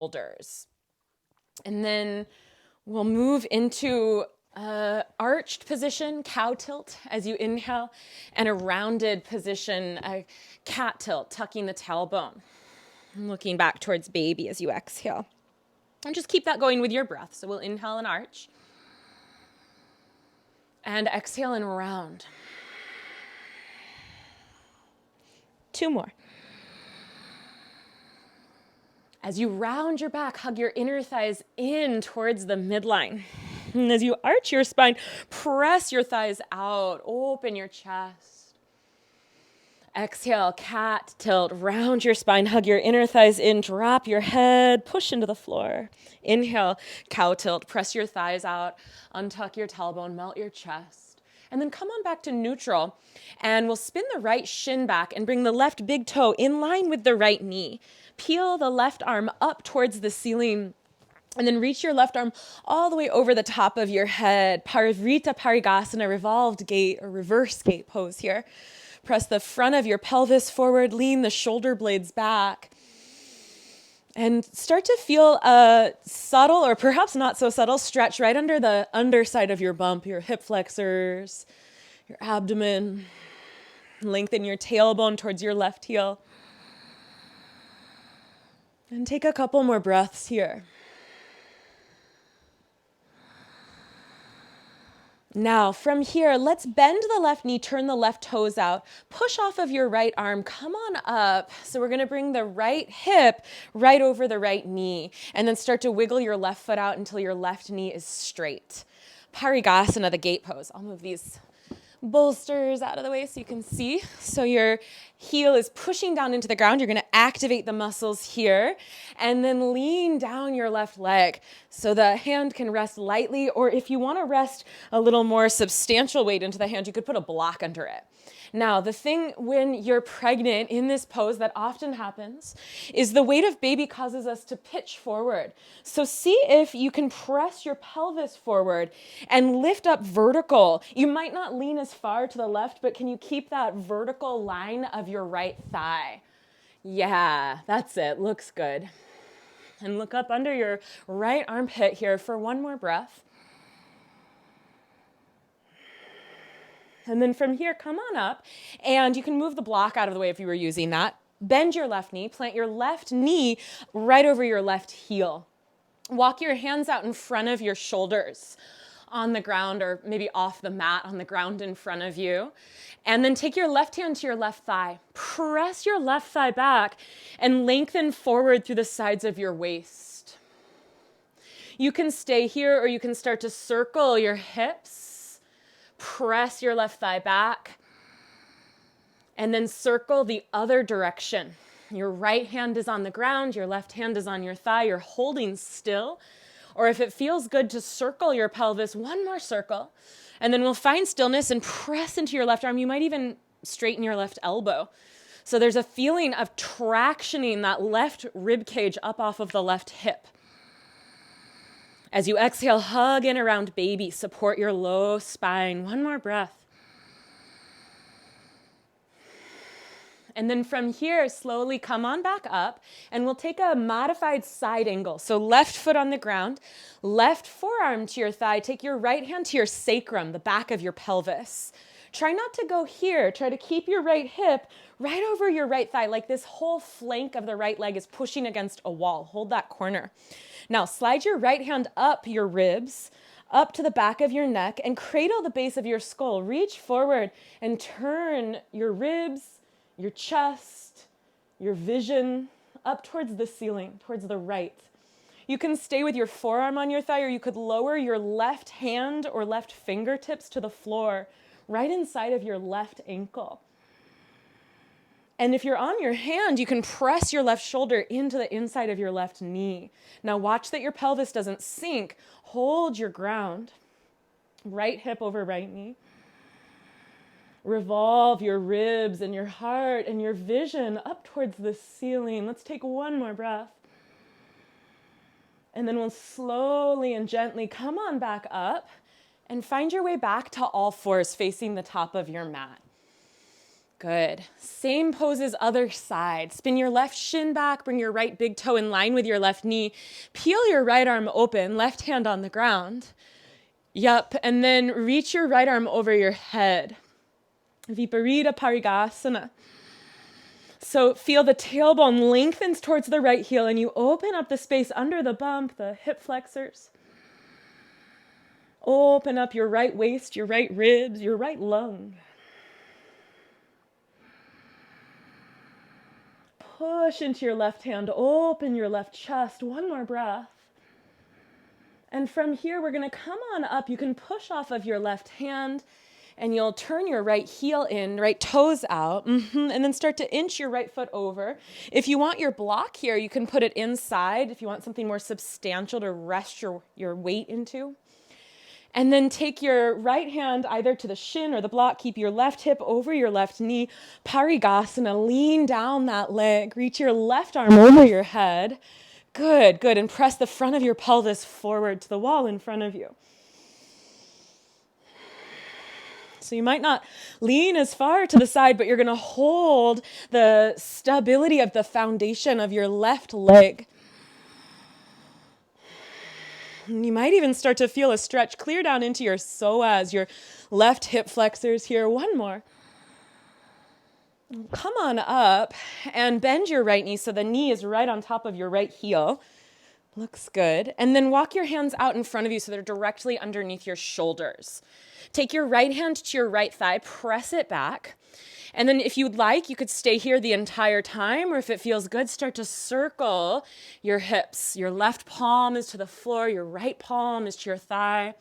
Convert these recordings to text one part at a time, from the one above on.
shoulders. And then we'll move into arched position, cow tilt as you inhale, and a rounded position, a cat tilt, tucking the tailbone and looking back towards baby as you exhale. And just keep that going with your breath. So we'll inhale and arch. And exhale and round. 2 more. As you round your back, hug your inner thighs in towards the midline. And as you arch your spine, press your thighs out, open your chest. Exhale, cat tilt, round your spine, hug your inner thighs in, drop your head, push into the floor. Inhale, cow tilt, press your thighs out, untuck your tailbone, melt your chest. And then come on back to neutral, and we'll spin the right shin back and bring the left big toe in line with the right knee. Peel the left arm up towards the ceiling, and then reach your left arm all the way over the top of your head. Parivrita Parigasana, revolved gait or reverse gait pose here. Press the front of your pelvis forward, lean the shoulder blades back, and start to feel a subtle or perhaps not so subtle stretch right under the underside of your bump, your hip flexors, your abdomen. Lengthen your tailbone towards your left heel. And take a couple more breaths here. Now, from here, let's bend the left knee, turn the left toes out, push off of your right arm, come on up. So we're gonna bring the right hip right over the right knee, and then start to wiggle your left foot out until your left knee is straight. Parigasana, the gate pose. I'll move these bolsters out of the way so you can see. So your heel is pushing down into the ground. You're gonna activate the muscles here and then lean down your left leg so the hand can rest lightly, or if you wanna rest a little more substantial weight into the hand, you could put a block under it. Now, the thing when you're pregnant in this pose that often happens is the weight of baby causes us to pitch forward. So see if you can press your pelvis forward and lift up vertical. You might not lean as far to the left, but can you keep that vertical line of your right thigh? Yeah, that's it. Looks good. And look up under your right armpit here for one more breath. And then from here, come on up, and you can move the block out of the way if you were using that. Bend your left knee, plant your left knee right over your left heel. Walk your hands out in front of your shoulders on the ground, or maybe off the mat on the ground in front of you. And then take your left hand to your left thigh. Press your left thigh back and lengthen forward through the sides of your waist. You can stay here, or you can start to circle your hips. Press your left thigh back and then circle the other direction. Your right hand is on the ground, your left hand is on your thigh, you're holding still. Or if it feels good to circle your pelvis, one more circle. And then we'll find stillness and press into your left arm. You might even straighten your left elbow. So there's a feeling of tractioning that left rib cage up off of the left hip. As you exhale, hug in around baby, support your low spine. One more breath. And then from here, slowly come on back up, and we'll take a modified side angle. So left foot on the ground, left forearm to your thigh, take your right hand to your sacrum, the back of your pelvis. Try not to go here. Try to keep your right hip right over your right thigh, like this whole flank of the right leg is pushing against a wall. Hold that corner. Now slide your right hand up your ribs, up to the back of your neck, and cradle the base of your skull. Reach forward and turn your ribs, your chest, your vision up towards the ceiling, towards the right. You can stay with your forearm on your thigh, or you could lower your left hand or left fingertips to the floor, right inside of your left ankle. And if you're on your hand, you can press your left shoulder into the inside of your left knee. Now watch that your pelvis doesn't sink. Hold your ground. Right hip over right knee. Revolve your ribs and your heart and your vision up towards the ceiling. Let's take one more breath. And then we'll slowly and gently come on back up and find your way back to all fours facing the top of your mat. Good. Same pose as other side. Spin your left shin back, bring your right big toe in line with your left knee. Peel your right arm open, left hand on the ground. Yup, and then reach your right arm over your head. Viparita Parigasana. So feel the tailbone lengthens towards the right heel and you open up the space under the bump, the hip flexors. Open up your right waist, your right ribs, your right lung. Push into your left hand, open your left chest. One more breath. And from here, we're going to come on up. You can push off of your left hand and you'll turn your right heel in, right toes out, and then start to inch your right foot over. If you want your block here, you can put it inside if you want something more substantial to rest your weight into. And then take your right hand either to the shin or the block. Keep your left hip over your left knee. Parigasana, lean down that leg. Reach your left arm over your head. Good, good. And press the front of your pelvis forward to the wall in front of you. So you might not lean as far to the side, but you're going to hold the stability of the foundation of your left leg. You might even start to feel a stretch clear down into your psoas, your left hip flexors here. One more. Come on up and bend your right knee so the knee is right on top of your right heel. Looks good. And then walk your hands out in front of you so they're directly underneath your shoulders. Take your right hand to your right thigh, press it back. And then if you'd like, you could stay here the entire time, or if it feels good, start to circle your hips. Your left palm is to the floor, your right palm is to your thigh.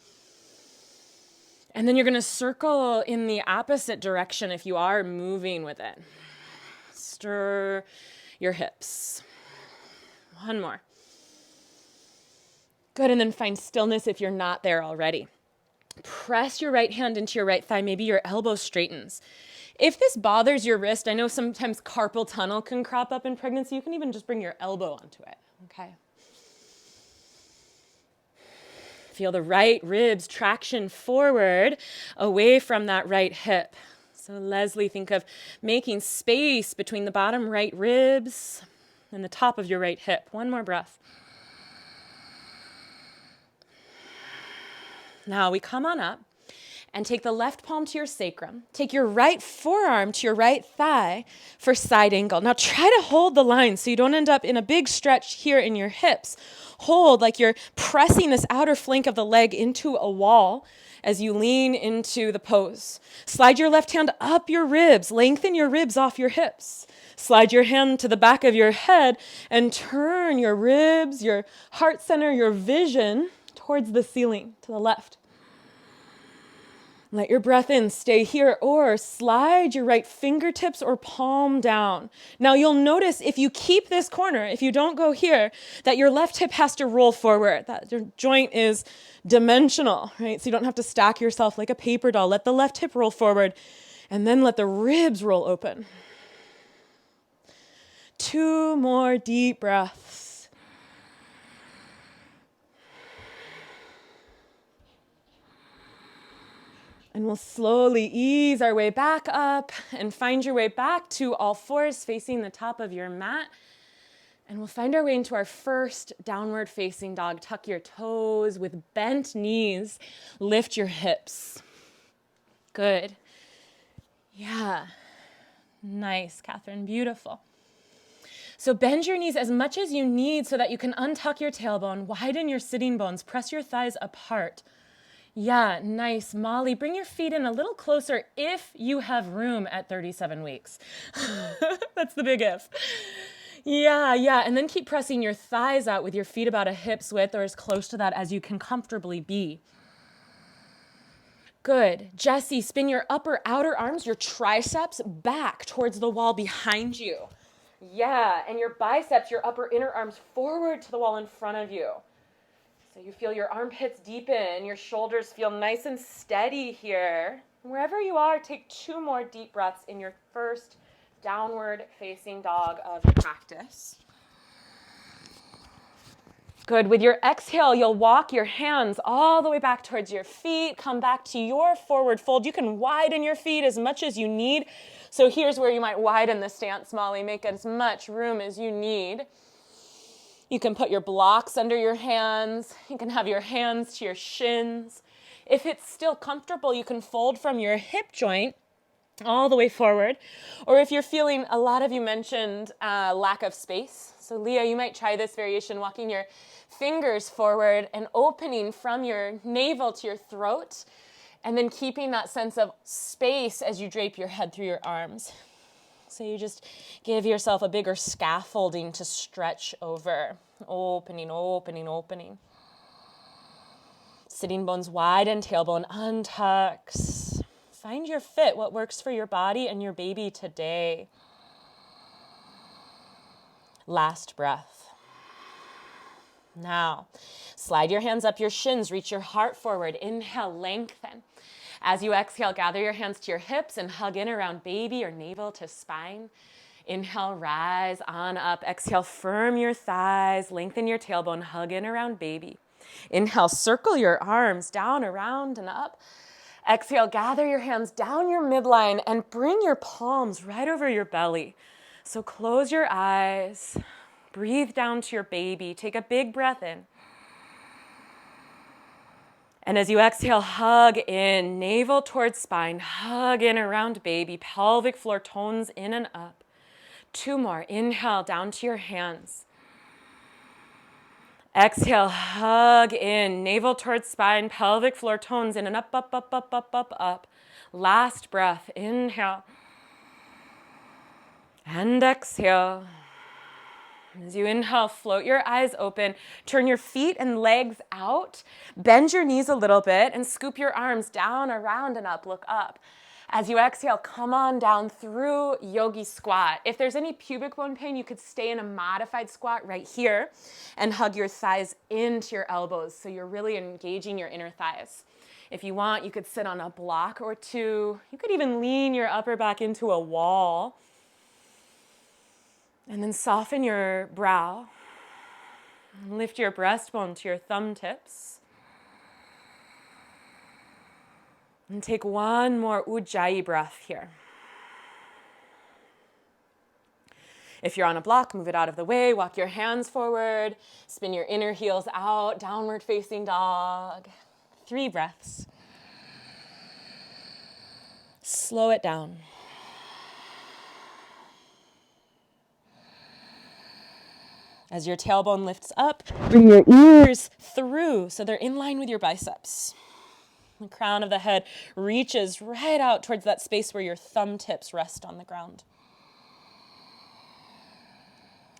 And then you're going to circle in the opposite direction if you are moving with it. Stir your hips. One more. Good, and then find stillness if you're not there already. Press your right hand into your right thigh, maybe your elbow straightens. If this bothers your wrist, I know sometimes carpal tunnel can crop up in pregnancy. You can even just bring your elbow onto it, okay? Feel the right ribs traction forward away from that right hip. So Leslie, think of making space between the bottom right ribs and the top of your right hip. One more breath. Now we come on up. And take the left palm to your sacrum. Take your right forearm to your right thigh for side angle. Now try to hold the line so you don't end up in a big stretch here in your hips. Hold like you're pressing this outer flank of the leg into a wall as you lean into the pose. Slide your left hand up your ribs. Lengthen your ribs off your hips. Slide your hand to the back of your head and turn your ribs, your heart center, your vision towards the ceiling to the left. Let your breath in, stay here, or slide your right fingertips or palm down. Now you'll notice if you keep this corner, if you don't go here, that your left hip has to roll forward. That your joint is dimensional, right? So you don't have to stack yourself like a paper doll. Let the left hip roll forward, and then let the ribs roll open. 2 more deep breaths. And we'll slowly ease our way back up and find your way back to all fours facing the top of your mat. And we'll find our way into our first downward facing dog. Tuck your toes with bent knees. Lift your hips. Good. Yeah. Nice, Catherine. Beautiful. So bend your knees as much as you need so that you can untuck your tailbone, widen your sitting bones, press your thighs apart. Yeah, nice. Molly, bring your feet in a little closer if you have room at 37 weeks. That's the big if. Yeah. And then keep pressing your thighs out with your feet about a hip's width or as close to that as you can comfortably be. Good. Jessie, spin your upper outer arms, your triceps back towards the wall behind you. Yeah, and your biceps, your upper inner arms forward to the wall in front of you. So you feel your armpits deepen, your shoulders feel nice and steady here. Wherever you are, take 2 more deep breaths in your first downward facing dog of your practice. Good. With your exhale, you'll walk your hands all the way back towards your feet. Come back to your forward fold. You can widen your feet as much as you need. So here's where you might widen the stance, Molly. Make as much room as you need. You can put your blocks under your hands. You can have your hands to your shins. If it's still comfortable, you can fold from your hip joint all the way forward. Or if you're feeling, a lot of you mentioned lack of space. So Leah, you might try this variation, walking your fingers forward and opening from your navel to your throat, and then keeping that sense of space as you drape your head through your arms. So you just give yourself a bigger scaffolding to stretch over. Opening, opening, opening. Sitting bones wide and tailbone untucks. Find your fit, what works for your body and your baby today. Last breath. Now, slide your hands up your shins, reach your heart forward. Inhale, lengthen. As you exhale, gather your hands to your hips and hug in around baby or navel to spine. Inhale, rise on up. Exhale, firm your thighs, lengthen your tailbone, hug in around baby. Inhale, circle your arms down, around, and up. Exhale, gather your hands down your midline and bring your palms right over your belly. So close your eyes, breathe down to your baby. Take a big breath in. And as you exhale, hug in, navel towards spine, hug in around baby, pelvic floor tones in and up. 2 more. Inhale, down to your hands. Exhale, hug in, navel towards spine, pelvic floor tones in and up, up, up, up, up, up, up. Last breath. Inhale. And exhale. As you inhale, float your eyes open, turn your feet and legs out, bend your knees a little bit, and scoop your arms down, around, and up. Look up. As you exhale, come on down through yogi squat. If there's any pubic bone pain, you could stay in a modified squat right here and hug your thighs into your elbows, so you're really engaging your inner thighs. If you want, you could sit on a block or two. You could even lean your upper back into a wall. And then soften your brow. Lift your breastbone to your thumb tips. And take one more Ujjayi breath here. If you're on a block, move it out of the way. Walk your hands forward. Spin your inner heels out. Downward facing dog. 3 breaths. Slow it down. As your tailbone lifts up, bring your ears through so they're in line with your biceps. The crown of the head reaches right out towards that space where your thumb tips rest on the ground.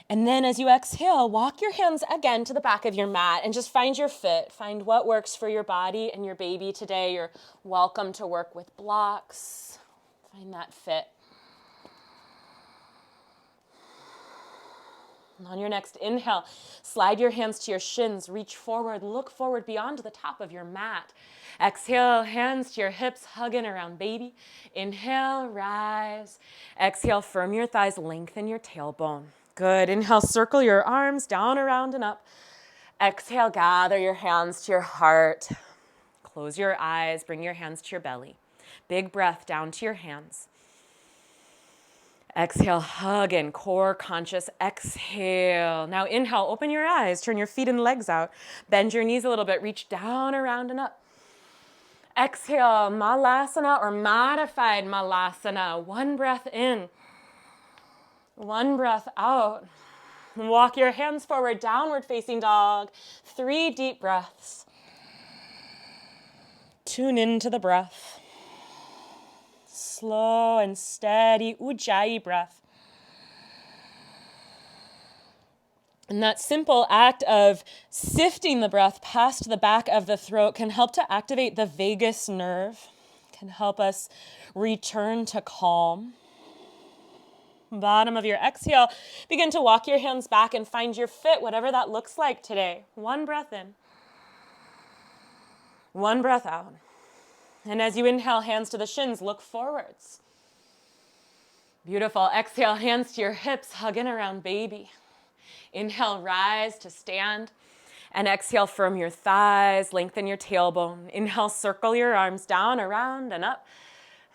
And then as you exhale, walk your hands again to the back of your mat and just find your fit. Find what works for your body and your baby today. You're welcome to work with blocks. Find that fit. On your next inhale, slide your hands to your shins, reach forward, look forward beyond the top of your mat. Exhale, hands to your hips, hug in around baby. Inhale, rise. Exhale, firm your thighs, lengthen your tailbone. Good. Inhale, circle your arms down, around, and up. Exhale, gather your hands to your heart. Close your eyes, bring your hands to your belly. Big breath down to your hands. Exhale, hug in, core conscious, exhale. Now inhale, open your eyes, turn your feet and legs out. Bend your knees a little bit, reach down, around, and up. Exhale, malasana or modified malasana. 1 breath in, 1 breath out. Walk your hands forward, downward facing dog. 3 deep breaths. Tune into the breath. Slow and steady Ujjayi breath. And that simple act of sifting the breath past the back of the throat can help to activate the vagus nerve, can help us return to calm. Bottom of your exhale, begin to walk your hands back and find your fit, whatever that looks like today. 1 breath in, 1 breath out. And as you inhale, hands to the shins, look forwards. Beautiful. Exhale, hands to your hips, hug in around baby. Inhale, rise to stand. And exhale, firm your thighs, lengthen your tailbone. Inhale, circle your arms down, around, and up.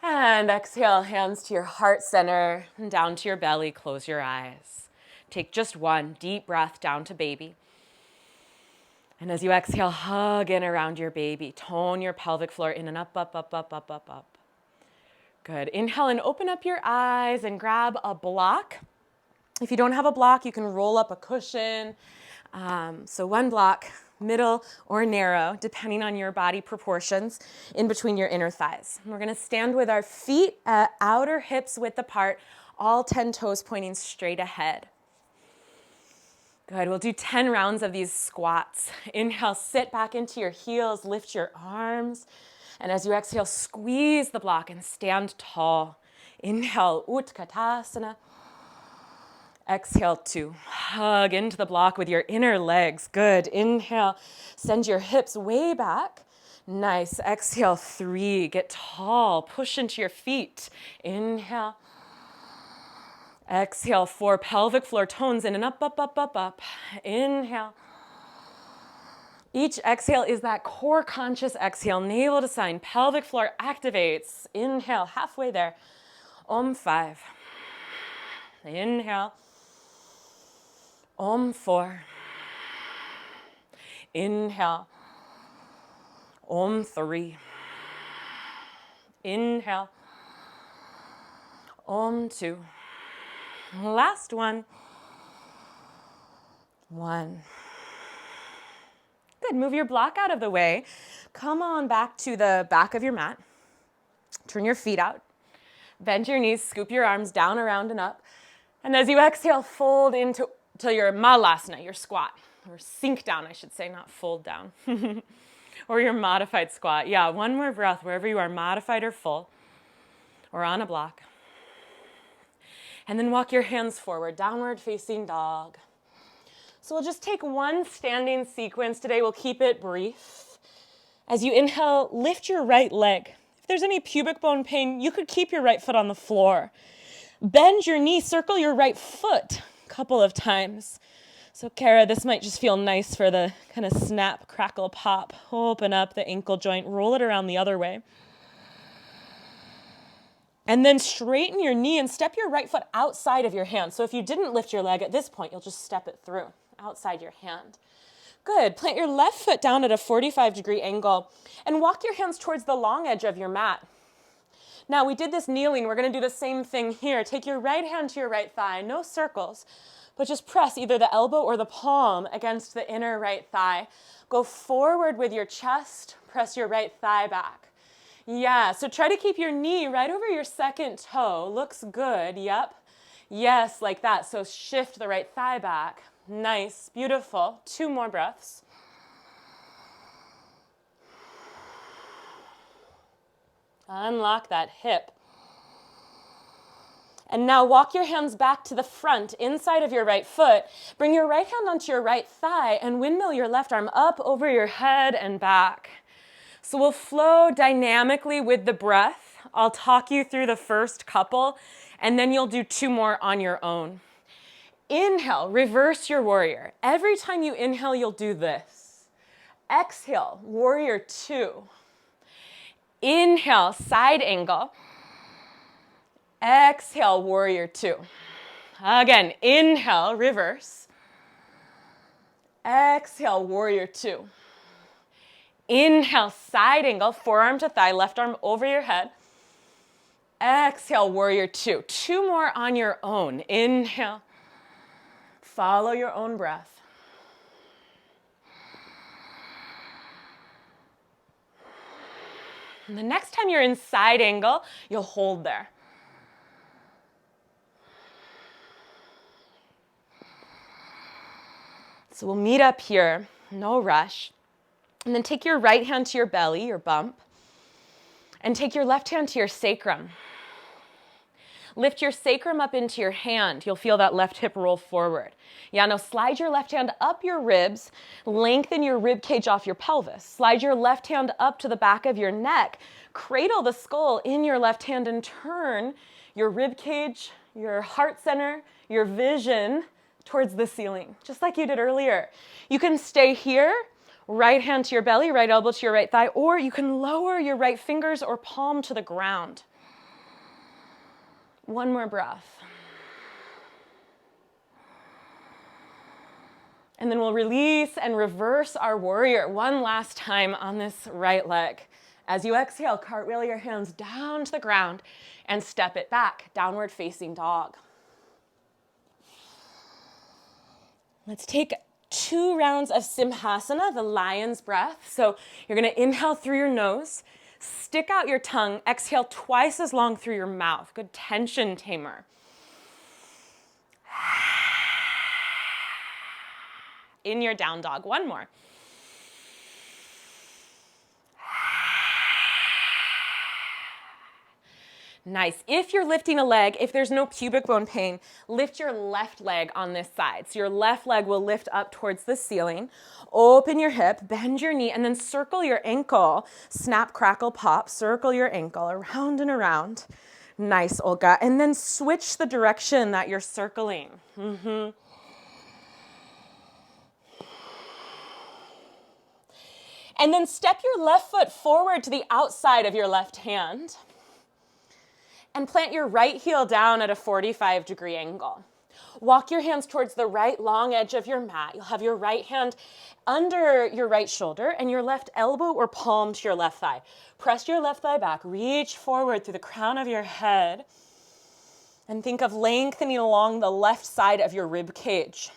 And exhale, hands to your heart center and down to your belly. Close your eyes. Take just one deep breath down to baby. And as you exhale, hug in around your baby. Tone your pelvic floor in and up, up, up, up, up, up, up. Good. Inhale and open up your eyes and grab a block. If you don't have a block, you can roll up a cushion. So one block, middle or narrow, depending on your body proportions, in between your inner thighs. We're going to stand with our feet at outer hips width apart, all 10 toes pointing straight ahead. Good. We'll do 10 rounds of these squats. Inhale, sit back into your heels, lift your arms. And as you exhale, squeeze the block and stand tall. Inhale, Utkatasana. Exhale, 2. Hug into the block with your inner legs. Good. Inhale, send your hips way back. Nice. Exhale, 3. Get tall. Push into your feet. Inhale. Exhale, 4. Pelvic floor tones in and up, up, up, up, up. Inhale. Each exhale is that core conscious exhale. Navel to spine. Pelvic floor activates. Inhale, halfway there. Om, 5. Inhale. Om, 4. Inhale. Om, 3. Inhale. Om, 2. Last one. 1. Good. Move your block out of the way. Come on back to the back of your mat. Turn your feet out. Bend your knees. Scoop your arms down, around, and up. And as you exhale, fold into your malasana, your squat, or sink down, I should say, not fold down, or your modified squat. Yeah, one more breath wherever you are, modified or full, or on a block. And then walk your hands forward, downward facing dog. So we'll just take one standing sequence today. We'll keep it brief. As you inhale, lift your right leg. If there's any pubic bone pain, you could keep your right foot on the floor. Bend your knee, circle your right foot a couple of times. So Kara, this might just feel nice for the kind of snap, crackle, pop. Open up the ankle joint, roll it around the other way. And then straighten your knee and step your right foot outside of your hand. So if you didn't lift your leg at this point, you'll just step it through outside your hand. Good. Plant your left foot down at a 45-degree angle and walk your hands towards the long edge of your mat. Now, we did this kneeling. We're going to do the same thing here. Take your right hand to your right thigh, no circles, but just press either the elbow or the palm against the inner right thigh. Go forward with your chest, press your right thigh back. Yeah, so try to keep your knee right over your second toe. Looks good, yep. Yes, like that. So shift the right thigh back. Nice, beautiful. 2 more breaths. Unlock that hip. And now walk your hands back to the front, inside of your right foot. Bring your right hand onto your right thigh and windmill your left arm up over your head and back. So we'll flow dynamically with the breath. I'll talk you through the first couple, and then you'll do 2 more on your own. Inhale, reverse your warrior. Every time you inhale, you'll do this. Exhale, warrior 2. Inhale, side angle. Exhale, warrior 2. Again, inhale, reverse. Exhale, warrior 2. Inhale, side angle, forearm to thigh, left arm over your head. Exhale, warrior 2. 2 more on your own. Inhale. Follow your own breath. And the next time you're in side angle, you'll hold there. So we'll meet up here, no rush. And then take your right hand to your belly, your bump, and take your left hand to your sacrum. Lift your sacrum up into your hand. You'll feel that left hip roll forward. Yeah, now slide your left hand up your ribs, lengthen your rib cage off your pelvis. Slide your left hand up to the back of your neck. Cradle the skull in your left hand and turn your rib cage, your heart center, your vision towards the ceiling, just like you did earlier. You can stay here, right hand to your belly, right elbow to your right thigh, or you can lower your right fingers or palm to the ground. One more breath. And then we'll release and reverse our warrior one last time on this right leg. As you exhale, cartwheel your hands down to the ground and step it back, downward facing dog. Let's take 2 rounds of Simhasana, the lion's breath. So you're going to inhale through your nose, stick out your tongue, exhale twice as long through your mouth. Good tension tamer. In your down dog, one more. Nice. If you're lifting a leg, if there's no pubic bone pain, lift your left leg on this side. So your left leg will lift up towards the ceiling. Open your hip, bend your knee, and then circle your ankle. Snap, crackle, pop. Circle your ankle around and around. Nice, Olga. And then switch the direction that you're circling. And then step your left foot forward to the outside of your left hand. And plant your right heel down at a 45-degree angle. Walk your hands towards the right long edge of your mat. You'll have your right hand under your right shoulder and your left elbow or palm to your left thigh. Press your left thigh back. Reach forward through the crown of your head. And think of lengthening along the left side of your rib cage.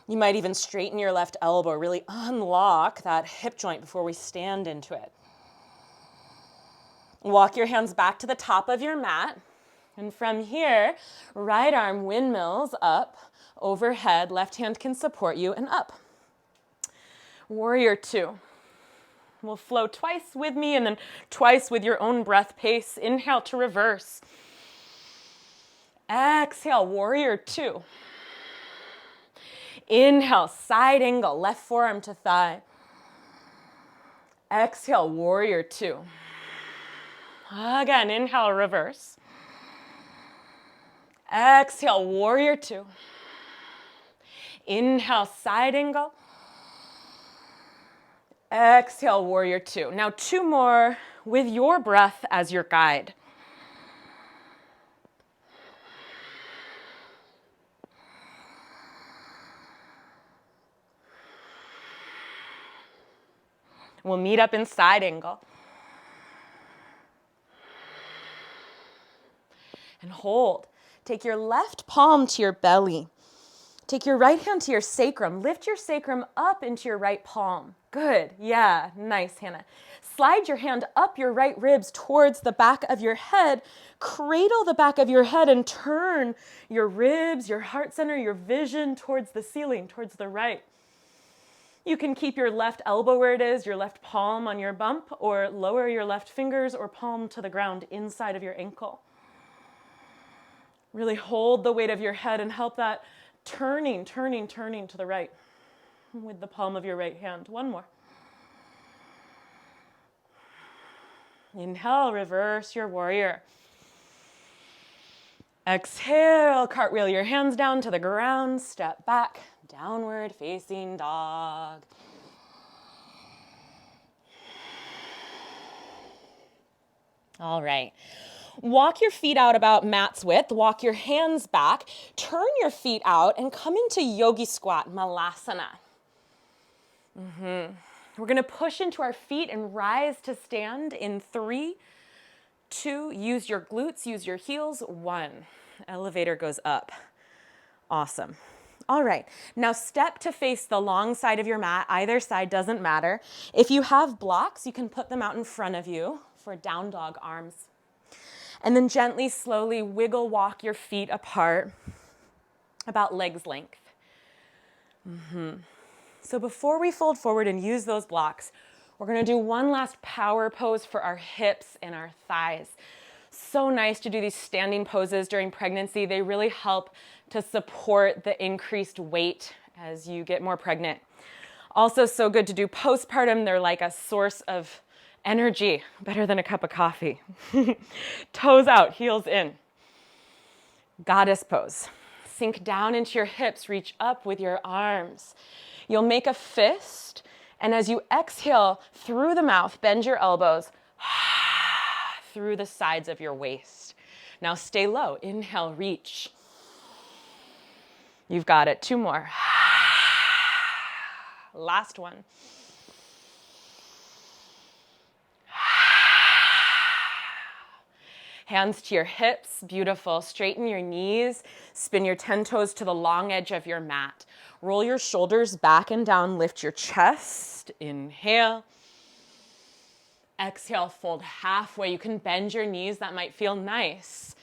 You might even straighten your left elbow. Really unlock that hip joint before we stand into it. Walk your hands back to the top of your mat. And from here, right arm windmills up, overhead, left hand can support you, and up. Warrior 2. We'll flow twice with me and then twice with your own breath pace. Inhale to reverse. Exhale, warrior 2. Inhale, side angle, left forearm to thigh. Exhale, warrior 2. Again, inhale, reverse. Exhale, warrior 2. Inhale, side angle. Exhale, warrior 2. Now 2 more with your breath as your guide. We'll meet up in side angle. And hold. Take your left palm to your belly. Take your right hand to your sacrum. Lift your sacrum up into your right palm. Good. Yeah, nice, Hannah. Slide your hand up your right ribs towards the back of your head. Cradle the back of your head and turn your ribs, your heart center, your vision towards the ceiling, towards the right. You can keep your left elbow where it is, your left palm on your bump, or lower your left fingers or palm to the ground inside of your ankle. Really hold the weight of your head and help that turning to the right with the palm of your right hand. One more. Inhale, reverse your warrior. Exhale, cartwheel your hands down to the ground, step back, downward facing dog. All right. Walk your feet out about mat's width. Walk your hands back. Turn your feet out and come into yogi squat, malasana. We're going to push into our feet and rise to stand in 3, 2. Use your glutes, use your heels. 1. Elevator goes up. Awesome. All right. Now step to face the long side of your mat. Either side doesn't matter. If you have blocks, you can put them out in front of you for down dog arms. And then gently, slowly wiggle walk your feet apart about legs length. So before we fold forward and use those blocks, we're going to do one last power pose for our hips and our thighs. So nice to do these standing poses during pregnancy. They really help to support the increased weight as you get more pregnant. Also so good to do postpartum. They're like a source of energy, better than a cup of coffee. Toes out, heels in. Goddess pose. Sink down into your hips, reach up with your arms. You'll make a fist, and as you exhale through the mouth, bend your elbows. through the sides of your waist. Now stay low. Inhale, reach. You've got it. 2 more. Last one. Hands to your hips, beautiful. Straighten your knees, spin your 10 toes to the long edge of your mat. Roll your shoulders back and down, lift your chest. Inhale. Exhale, fold halfway. You can bend your knees, that might feel nice.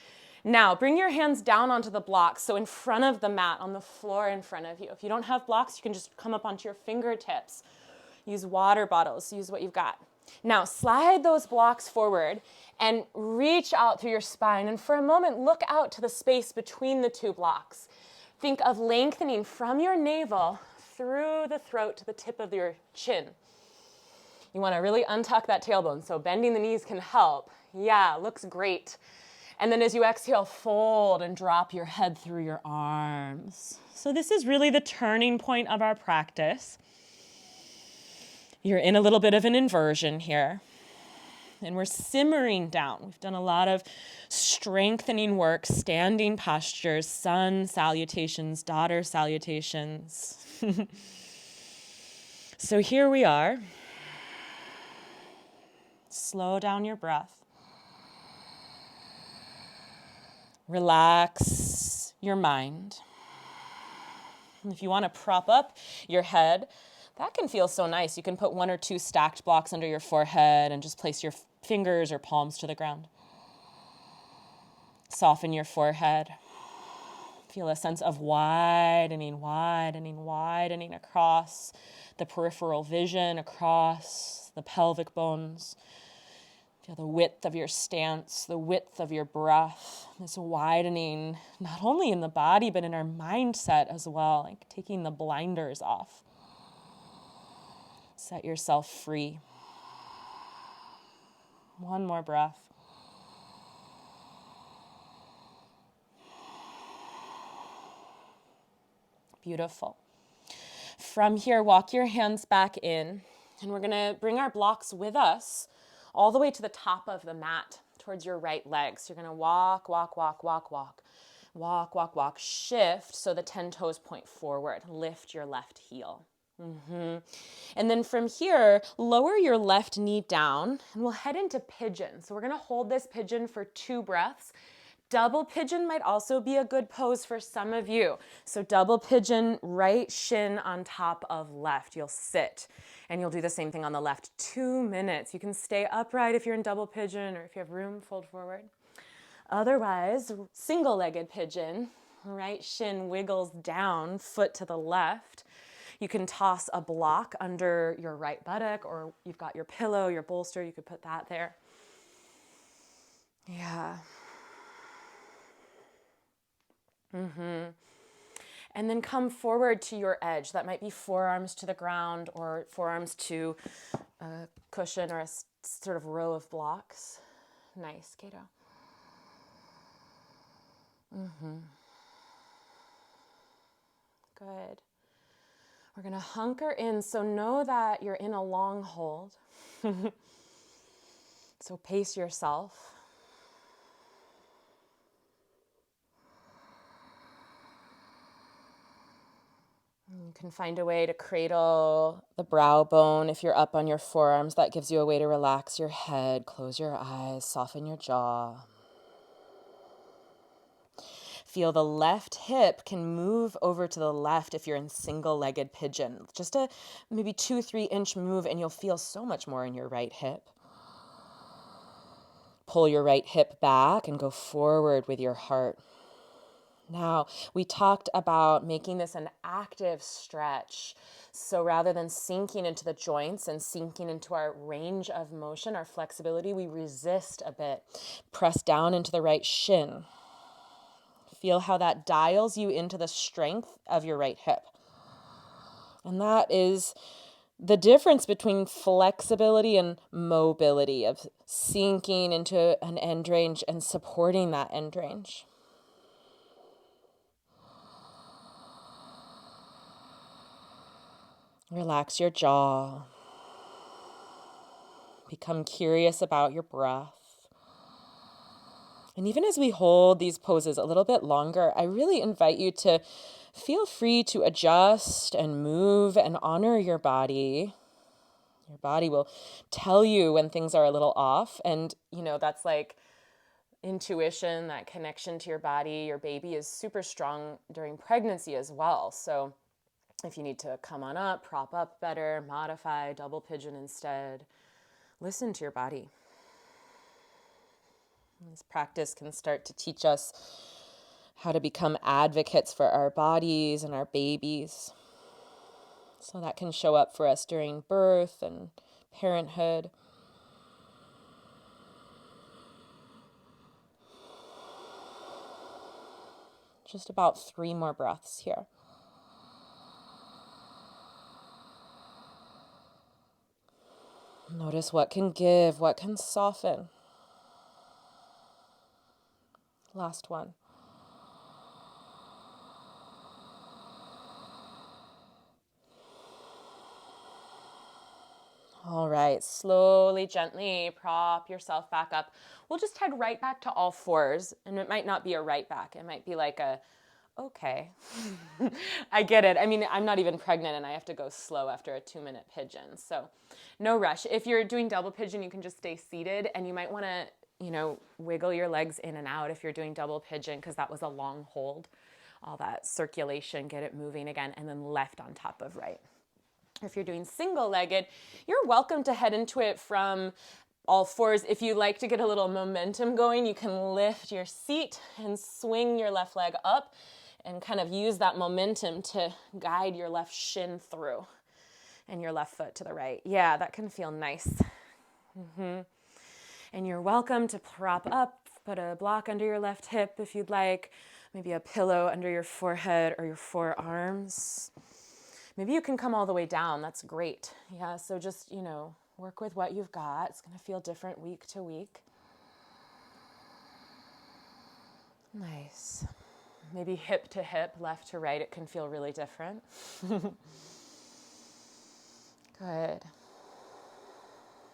Now, bring your hands down onto the blocks, so in front of the mat, on the floor in front of you. If you don't have blocks, you can just come up onto your fingertips. Use water bottles, use what you've got. Now, slide those blocks forward and reach out through your spine. And for a moment, look out to the space between the 2 blocks. Think of lengthening from your navel through the throat to the tip of your chin. You want to really untuck that tailbone, so bending the knees can help. Yeah, looks great. And then as you exhale, fold and drop your head through your arms. So this is really the turning point of our practice. You're in a little bit of an inversion here. And we're simmering down. We've done a lot of strengthening work, standing postures, sun salutations, daughter salutations. So here we are. Slow down your breath. Relax your mind. And if you want to prop up your head, that can feel so nice. You can put 1 or 2 stacked blocks under your forehead and just place your fingers or palms to the ground. Soften your forehead. Feel a sense of widening, widening, widening across the peripheral vision, across the pelvic bones. Feel the width of your stance, the width of your breath, this widening, not only in the body, but in our mindset as well, like taking the blinders off. Set yourself free. 1 more breath. Beautiful. From here, walk your hands back in, and we're going to bring our blocks with us all the way to the top of the mat towards your right leg. So you're going to walk, walk, walk, walk, walk, walk, walk, walk, shift so the 10 toes point forward. Lift your left heel. And then from here, lower your left knee down, and we'll head into pigeon. So we're going to hold this pigeon for 2 breaths. Double pigeon might also be a good pose for some of you. So double pigeon, right shin on top of left. You'll sit, and you'll do the same thing on the left. 2 minutes. You can stay upright if you're in double pigeon, or if you have room, fold forward. Otherwise, single-legged pigeon, right shin wiggles down, foot to the left. You can toss a block under your right buttock, or you've got your pillow, your bolster, you could put that there. Yeah. And then come forward to your edge. That might be forearms to the ground or forearms to a cushion or a sort of row of blocks. Nice, Kato. Good. We're going to hunker in, so know that you're in a long hold. So pace yourself. You can find a way to cradle the brow bone. If you're up on your forearms, that gives you a way to relax your head, close your eyes, soften your jaw. Feel the left hip can move over to the left if you're in single-legged pigeon. Just a maybe 2-3 inch move, and you'll feel so much more in your right hip. Pull your right hip back and go forward with your heart. Now, we talked about making this an active stretch. So rather than sinking into the joints and sinking into our range of motion, our flexibility, we resist a bit. Press down into the right shin. Feel how that dials you into the strength of your right hip. And that is the difference between flexibility and mobility, of sinking into an end range and supporting that end range. Relax your jaw. Become curious about your breath. And even as we hold these poses a little bit longer, I really invite you to feel free to adjust and move and honor your body. Your body will tell you when things are a little off. And, that's like intuition, that connection to your body. Your baby is super strong during pregnancy as well. So if you need to come on up, prop up better, modify, double pigeon instead, listen to your body. This practice can start to teach us how to become advocates for our bodies and our babies. So that can show up for us during birth and parenthood. Just about 3 more breaths here. Notice what can give, what can soften. Last one. All right, slowly, gently prop yourself back up. We'll just head right back to all fours, and it might not be a right back. It might be like a, okay, I get it. I mean, I'm not even pregnant and I have to go slow after a 2-minute pigeon. So no rush. If you're doing double pigeon, you can just stay seated, and you might want to, wiggle your legs in and out if you're doing double pigeon, because that was a long hold. All that circulation, get it moving again, and then left on top of right. If you're doing single-legged, you're welcome to head into it from all fours. If you like to get a little momentum going, you can lift your seat and swing your left leg up and kind of use that momentum to guide your left shin through and your left foot to the right. Yeah, that can feel nice. And you're welcome to prop up, put a block under your left hip if you'd like, maybe a pillow under your forehead or your forearms. Maybe you can come all the way down. That's great. Yeah, so just, work with what you've got. It's going to feel different week to week. Nice. Maybe hip to hip, left to right. It can feel really different. Good.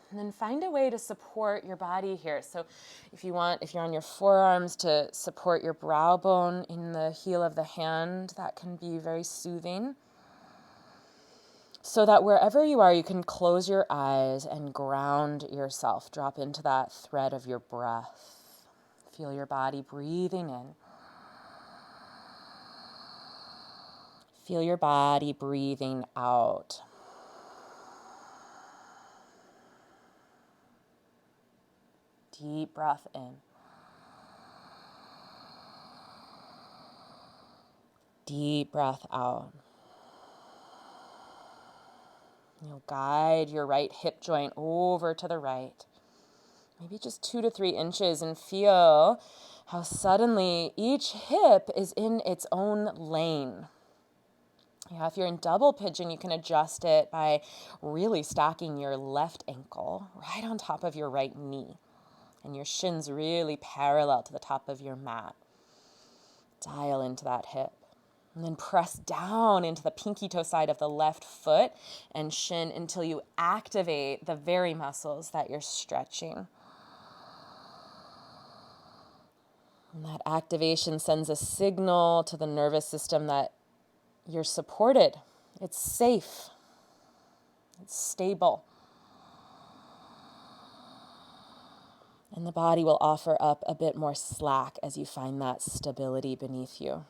And then find a way to support your body here. So if you're on your forearms, to support your brow bone in the heel of the hand, that can be very soothing. So that wherever you are, you can close your eyes and ground yourself. Drop into that thread of your breath. Feel your body breathing in. Feel your body breathing out. Deep breath in. Deep breath out. You'll guide your right hip joint over to the right. Maybe just 2 to 3 inches, and feel how suddenly each hip is in its own lane. Yeah, if you're in double pigeon, you can adjust it by really stacking your left ankle right on top of your right knee, and your shins really parallel to the top of your mat. Dial into that hip. And then press down into the pinky toe side of the left foot and shin until you activate the very muscles that you're stretching. And that activation sends a signal to the nervous system that you're supported. It's safe. It's stable. And the body will offer up a bit more slack as you find that stability beneath you.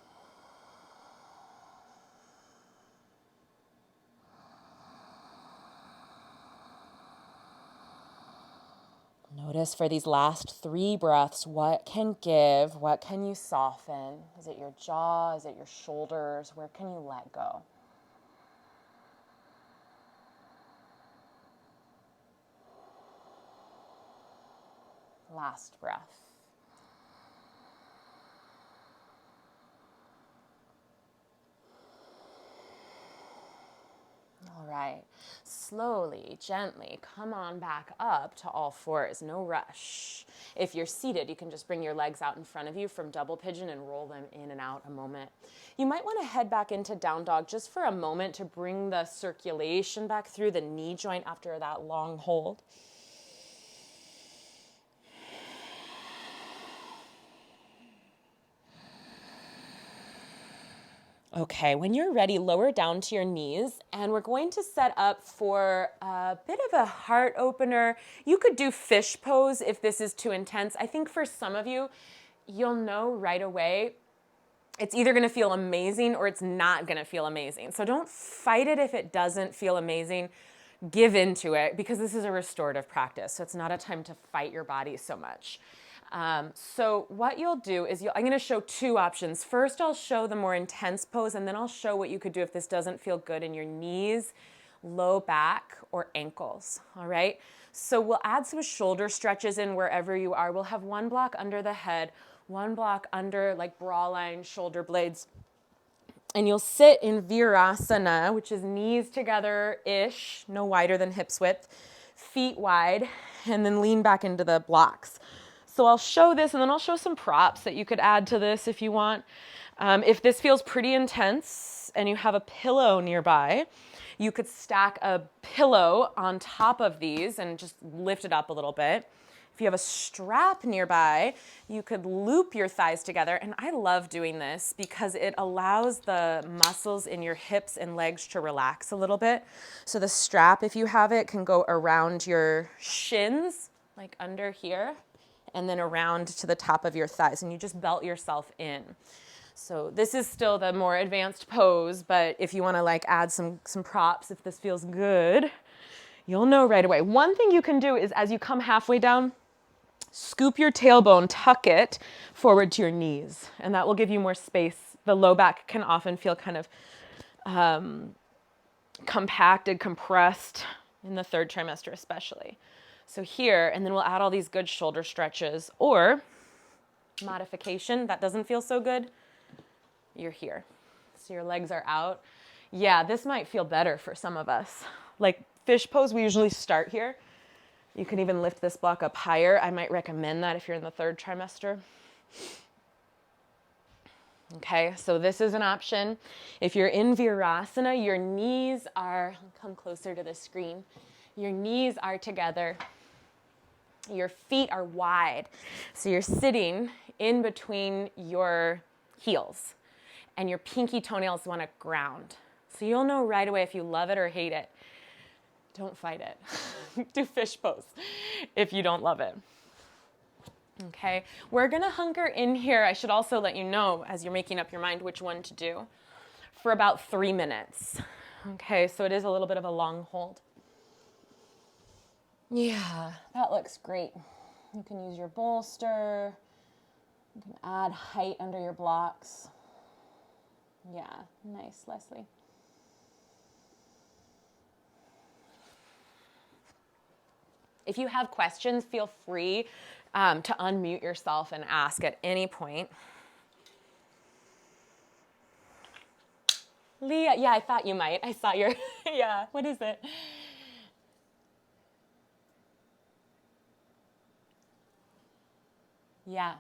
Notice for these last 3 breaths, what can give, what can you soften? Is it your jaw? Is it your shoulders? Where can you let go? Last breath. All right, slowly, gently, come on back up to all fours, no rush. If you're seated, you can just bring your legs out in front of you from double pigeon and roll them in and out a moment. You might want to head back into down dog just for a moment to bring the circulation back through the knee joint after that long hold. Okay, when you're ready, lower down to your knees, and we're going to set up for a bit of a heart opener. You could do fish pose if this is too intense. I think for some of you, you'll know right away it's either going to feel amazing or it's not going to feel amazing. So don't fight it if it doesn't feel amazing. Give into it, because this is a restorative practice. So it's not a time to fight your body so much. So what you'll do is I'm going to show two options. First, I'll show the more intense pose, and then I'll show what you could do if this doesn't feel good in your knees, low back, or ankles. All right. So we'll add some shoulder stretches in wherever you are. We'll have one block under the head, one block under like bra line, shoulder blades. And you'll sit in Virasana, which is knees together-ish, no wider than hips width, feet wide, and then lean back into the blocks. So I'll show this, and then I'll show some props that you could add to this if you want. If this feels pretty intense and you have a pillow nearby, you could stack a pillow on top of these and just lift it up a little bit. If you have a strap nearby, you could loop your thighs together. And I love doing this because it allows the muscles in your hips and legs to relax a little bit. So the strap, if you have it, can go around your shins, like under here, and then around to the top of your thighs. And you just belt yourself in. So this is still the more advanced pose, but if you want to like add some props, if this feels good, you'll know right away. One thing you can do is as you come halfway down, scoop your tailbone, tuck it forward to your knees, and that will give you more space. The low back can often feel kind of compacted, compressed in the third trimester especially. So here, and then we'll add all these good shoulder stretches, or modification, that doesn't feel so good, you're here. So your legs are out. Yeah, this might feel better for some of us. Like fish pose, we usually start here. You can even lift this block up higher. I might recommend that if you're in the third trimester. Okay, so this is an option. If you're in Virasana, your knees are, come closer to the screen. Your knees are together. Your feet are wide. So you're sitting in between your heels, and your pinky toenails want to ground. So you'll know right away if you love it or hate it. Don't fight it. Do fish pose if you don't love it. Okay, we're gonna hunker in here. I should also let you know as you're making up your mind which one to do, for about 3 minutes. Okay, so it is a little bit of a long hold. Yeah, that looks great. You can use your bolster. You can add height under your blocks. Yeah, nice, Leslie. If you have questions, feel free to unmute yourself and ask at any point. Leah, yeah, I thought you might. I saw your, yeah, what is it? Yeah.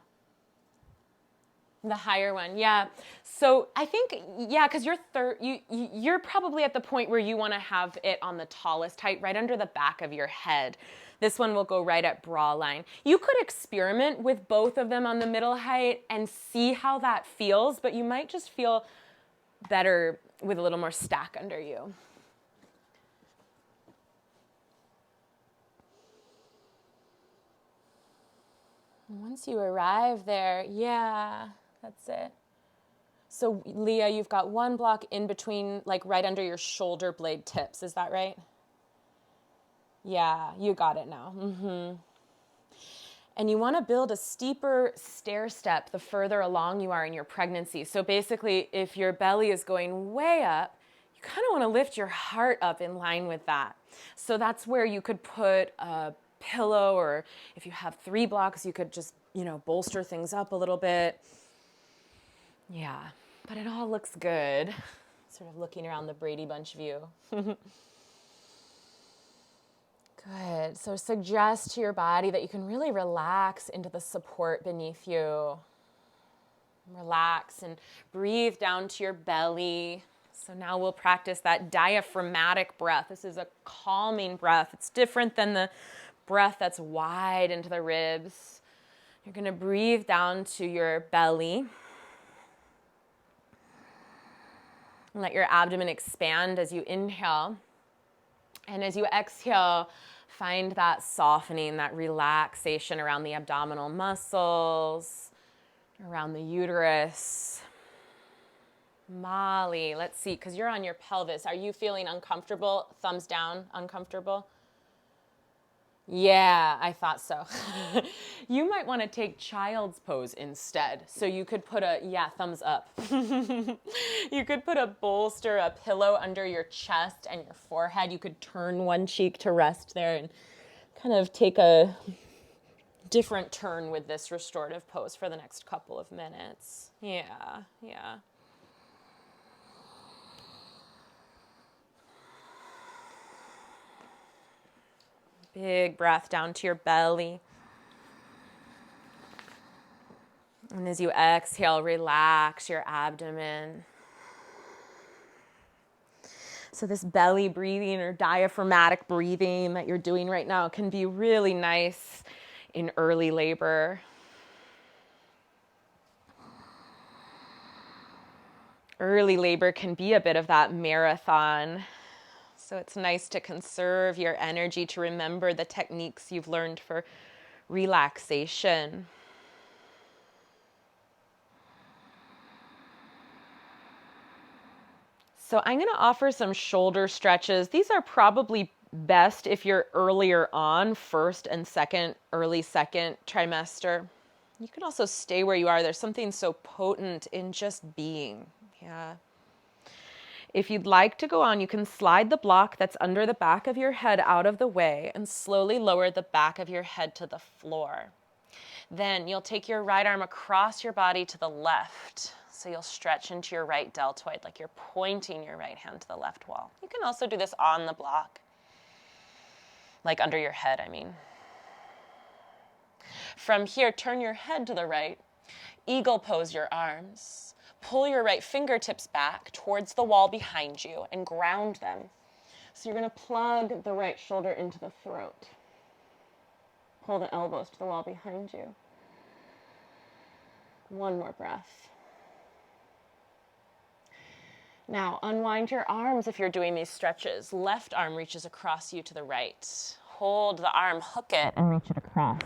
The higher one, yeah. So I think, yeah, because you're probably at the point where you want to have it on the tallest height, right under the back of your head. This one will go right at bra line. You could experiment with both of them on the middle height and see how that feels, but you might just feel better with a little more stack under you. Once you arrive there, yeah, that's it. So Leah, you've got one block in between, like right under your shoulder blade tips. Is that right? Yeah, you got it now. Mm-hmm. And you want to build a steeper stair step the further along you are in your pregnancy. So basically, if your belly is going way up, you kind of want to lift your heart up in line with that. So that's where you could put a pillow, or if you have 3 blocks, you could just, bolster things up a little bit. Yeah, but it all looks good. Sort of looking around the Brady Bunch view. Good. So suggest to your body that you can really relax into the support beneath you. Relax and breathe down to your belly. So now we'll practice that diaphragmatic breath. This is a calming breath. It's different than the breath that's wide into the ribs. You're going to breathe down to your belly. Let your abdomen expand as you inhale. And as you exhale, find that softening, that relaxation around the abdominal muscles, around the uterus. Molly, let's see, because you're on your pelvis. Are you feeling uncomfortable? Thumbs down, uncomfortable? Yeah, I thought so. You might want to take child's pose instead. So you could put thumbs up. You could put a bolster, a pillow under your chest and your forehead. You could turn one cheek to rest there and kind of take a different turn with this restorative pose for the next couple of minutes. Yeah. Big breath down to your belly. And as you exhale, relax your abdomen. So this belly breathing or diaphragmatic breathing that you're doing right now can be really nice in early labor. Early labor can be a bit of that marathon. So it's nice to conserve your energy, to remember the techniques you've learned for relaxation. So I'm going to offer some shoulder stretches. These are probably best if you're earlier on, first and early second trimester. You can also stay where you are. There's something so potent in just being. Yeah. If you'd like to go on, you can slide the block that's under the back of your head out of the way and slowly lower the back of your head to the floor. Then you'll take your right arm across your body to the left. So you'll stretch into your right deltoid, like you're pointing your right hand to the left wall. You can also do this on the block, like under your head, I mean. From here, turn your head to the right. Eagle pose your arms. Pull your right fingertips back towards the wall behind you and ground them. So you're going to plug the right shoulder into the throat. Pull the elbows to the wall behind you. One more breath. Now, unwind your arms if you're doing these stretches. Left arm reaches across you to the right. Hold the arm, hook it, and reach it across.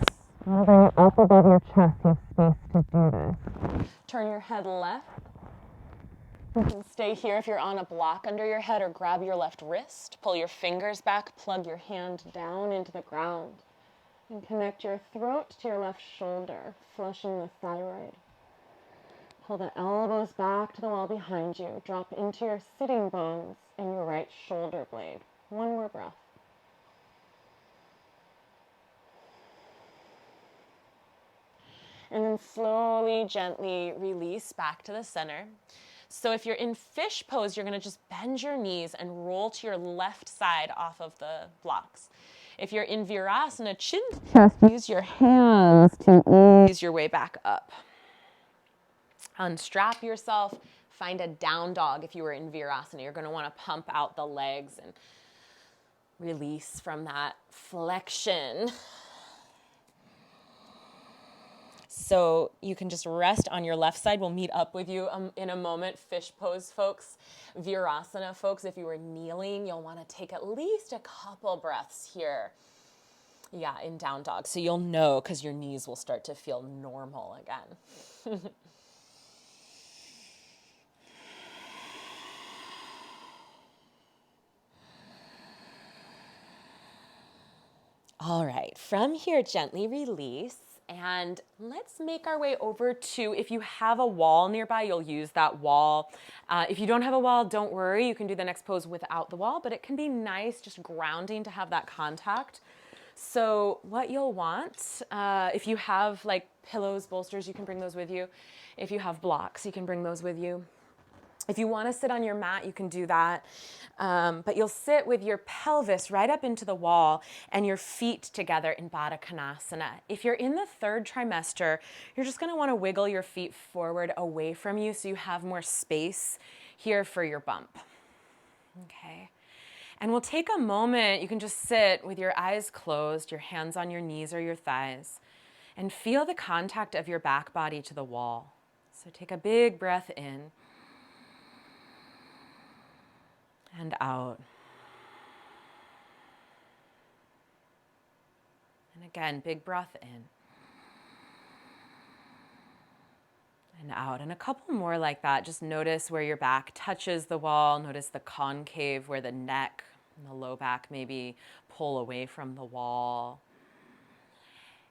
Now bring it up above your chest. You have space to do this. Turn your head left. You can stay here if you're on a block under your head, or grab your left wrist. Pull your fingers back. Plug your hand down into the ground. And connect your throat to your left shoulder, flushing the thyroid. Pull the elbows back to the wall behind you. Drop into your sitting bones and your right shoulder blade. One more breath. And then slowly, gently release back to the center. So if you're in fish pose, you're going to just bend your knees and roll to your left side off of the blocks. If you're in Virasana, chin to chest, use your hands to ease your way back up. Unstrap yourself, find a down dog. If you were in Virasana, you're going to want to pump out the legs and release from that flexion. So you can just rest on your left side. We'll meet up with you in a moment. Fish pose, folks. Virasana, folks, if you were kneeling, you'll want to take at least a couple breaths here. Yeah, in down dog. So you'll know, because your knees will start to feel normal again. All right, from here, gently release. And let's make our way over to, if you have a wall nearby, you'll use that wall. If you don't have a wall, don't worry. You can do the next pose without the wall, but it can be nice just grounding to have that contact. So what you'll want, if you have like pillows, bolsters, you can bring those with you. If you have blocks, you can bring those with you. If you want to sit on your mat, you can do that. But you'll sit with your pelvis right up into the wall and your feet together in Baddha Konasana. If you're in the third trimester, you're just going to want to wiggle your feet forward away from you so you have more space here for your bump. Okay. And we'll take a moment. You can just sit with your eyes closed, your hands on your knees or your thighs, and feel the contact of your back body to the wall. So take a big breath in. and out. And again, big breath in and out. And a couple more like that. Just notice where your back touches the wall. Notice the concave where the neck and the low back maybe pull away from the wall.